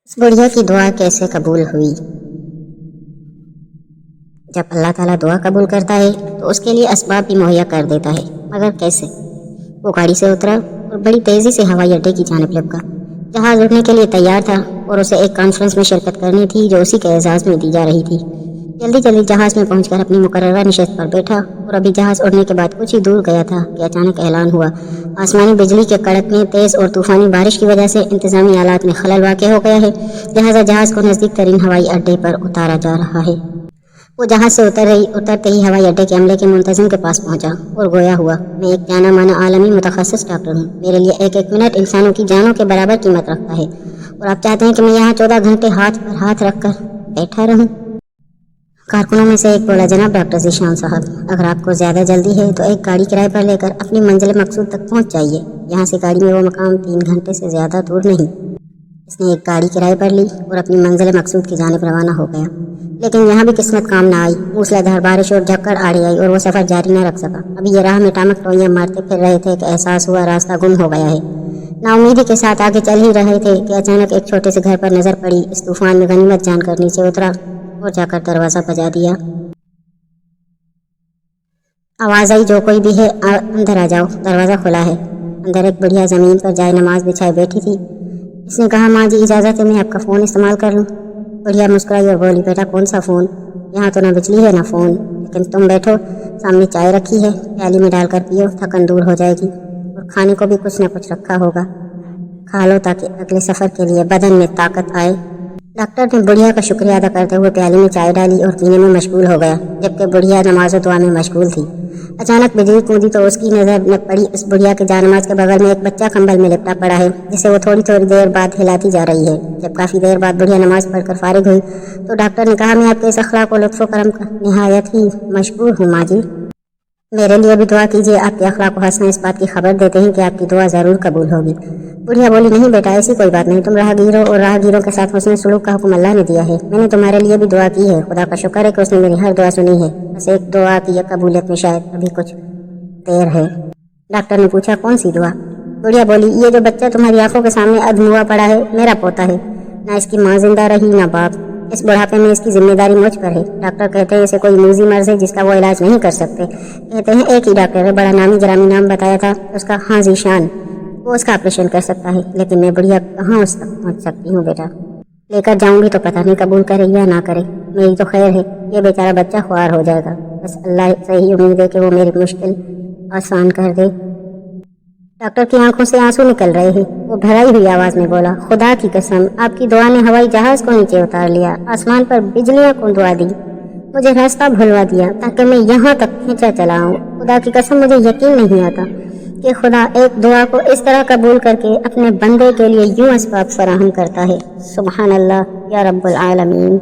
اس بڑھیا کی دعا کیسے قبول ہوئی؟ جب اللہ تعالیٰ دعا قبول کرتا ہے تو اس کے لیے اسباب بھی مہیا کر دیتا ہے، مگر کیسے؟ وہ گاڑی سے اترا اور بڑی تیزی سے ہوائی اڈے کی جانب لپکا۔ جہاز اڑنے کے لیے تیار تھا اور اسے ایک کانفرنس میں شرکت کرنی تھی جو اسی کے اعزاز میں دی جا رہی تھی۔ جلدی جلدی جہاز میں پہنچ کر اپنی مقررہ نشست پر بیٹھا اور ابھی جہاز اڑنے کے بعد کچھ ہی دور گیا تھا کہ اچانک اعلان ہوا۔ آسمانی بجلی کے کڑکنے، تیز اور طوفانی بارش کی وجہ سے انتظامی آلات میں خلل واقع ہو گیا ہے، لہٰذا جہاز کو نزدیک ترین ہوائی اڈے پر اتارا جا رہا ہے۔ وہ جہاز سے اترتے ہی ہوائی اڈے کے عملے کے منتظم کے پاس پہنچا اور گویا ہوا، میں ایک جانا مانا عالمی متخصص ڈاکٹر ہوں، میرے لیے ایک ایک منٹ انسانوں کی جانوں کے برابر قیمت رکھتا ہے، اور آپ چاہتے ہیں کہ میں یہاں 14 گھنٹے ہاتھ پر ہاتھ رکھ کر بیٹھا رہوں؟ کارکنوں میں سے ایک بولا، جناب ڈاکٹر ذیشان صاحب، اگر آپ کو زیادہ جلدی ہے تو ایک گاڑی کرائے پر لے کر اپنی منزل مقصود تک پہنچ جائیے، یہاں سے گاڑی میں وہ مقام 3 گھنٹے سے زیادہ دور نہیں۔ اس نے ایک گاڑی کرائے پر لی اور اپنی منزل مقصود کی جانب روانہ ہو گیا، لیکن یہاں بھی قسمت کام نہ آئی۔ موسلادھار بارش اور جھکڑ آڑے آئی اور وہ سفر جاری نہ رکھ سکا۔ ابھی یہ راہ میں ٹامک ٹوئیاں مارتے پھر رہے تھے کہ احساس ہوا راستہ گم ہو گیا ہے۔ نا امیدی کے ساتھ آگے چل ہی رہے تھے کہ اچانک ایک چھوٹے سے گھر پر نظر پڑی۔ اس طوفان میں غنیمت جان کر نیچے اترا اور جا کر دروازہ بجا دیا۔ آواز آئی، جو کوئی بھی ہے اندر آ جاؤ، دروازہ کھلا ہے۔ اندر ایک بڑھیا زمین پر جائے نماز بچھائے بیٹھی تھی۔ اس نے کہا، ماں جی اجازت ہے میں آپ کا فون استعمال کر لوں؟ بڑھیا مسکرائی اور بولی، بیٹا کون سا فون؟ یہاں تو نہ بجلی ہے نہ فون، لیکن تم بیٹھو، سامنے چائے رکھی ہے، پیالی میں ڈال کر پیو، تھکن دور ہو جائے گی، اور کھانے کو بھی کچھ نہ کچھ رکھا ہوگا، کھا لو تاکہ اگلے سفر کے لیے بدن میں طاقت آئے۔ ڈاکٹر نے بڑھیا کا شکریہ ادا کرتے ہوئے پیالی میں چائے ڈالی اور پینے میں مشغول ہو گیا، جبکہ بڑھیا نماز و دعا میں مشغول تھی۔ اچانک بجلی کودی تو اس کی نظر میں پڑی اس بڑھیا کے جانماز کے بغل میں ایک بچہ کمبل میں لپٹا پڑا ہے، جسے وہ تھوڑی دیر بعد ہلاتی جا رہی ہے۔ جب کافی دیر بعد بڑھیا نماز پڑھ کر فارغ ہوئی تو ڈاکٹر نے کہا، میں آپ کے اس اخلاق و لطف و کرم کا نہایت ہی مشکور ہوں ماں جی، میرے لیے بھی دعا کیجیے، آپ کے اخلاق و حسن اس بات کی خبر دیتے ہیں کہ آپ کی دعا ضرور قبول ہوگی۔ بڑھیا بولی، نہیں بیٹا ایسی کوئی بات نہیں، تم راہگیر ہو اور راہگیروں کے ساتھ حسن سلوک کا حکم اللہ نے دیا ہے، میں نے تمہارے لیے بھی دعا کی ہے، خدا کا شکر ہے کہ اس نے میری ہر دعا سنی ہے، بس ایک دعا کی قبولیت میں شاید ابھی کچھ دیر ہے۔ ڈاکٹر نے پوچھا، کون سی دعا؟ بڑھیا بولی، یہ جو بچہ تمہاری آنکھوں کے سامنے ادم ہوا پڑا ہے میرا پوتا ہے، نہ اس کی ماں زندہ رہی نہ باپ، اس بڑھاپے میں اس کی ذمہ داری مجھ پر ہے۔ ڈاکٹر کہتے ہیں اسے کوئی موذی مرض ہے جس کا وہ علاج نہیں کر سکتے، کہتے ہیں ایک ہی ڈاکٹر ہے، بڑا نامی گرامی نام بتایا تھا اس کا، ہاں ذیشان، وہ اس کا آپریشن کر سکتا ہے، لیکن میں بڑھیا کہاں اس تک پہنچ سکتی ہوں بیٹا، لے کر جاؤں گی تو پتہ نہیں قبول کرے یا نہ کرے، میری تو خیر ہے، یہ بیچارہ بچہ خوار ہو جائے گا، بس اللہ سے ہی امید ہے کہ وہ میری مشکل آسان کر دے۔ ڈاکٹر کی آنکھوں سے آنسو نکل رہے ہیں، وہ بھرائی ہوئی آواز میں بولا، خدا کی قسم آپ کی دعا نے ہوائی جہاز کو نیچے اتار لیا، آسمان پر بجلیاں کو دعا دی، مجھے راستہ بھلوا دیا تاکہ میں یہاں تک کھینچا چلا آؤں۔ خدا کی قسم مجھے یقین نہیں آتا کہ خدا ایک دعا کو اس طرح قبول کر کے اپنے بندے کے لیے یوں اسباب فراہم کرتا ہے۔ سبحان اللہ یا رب العالمین۔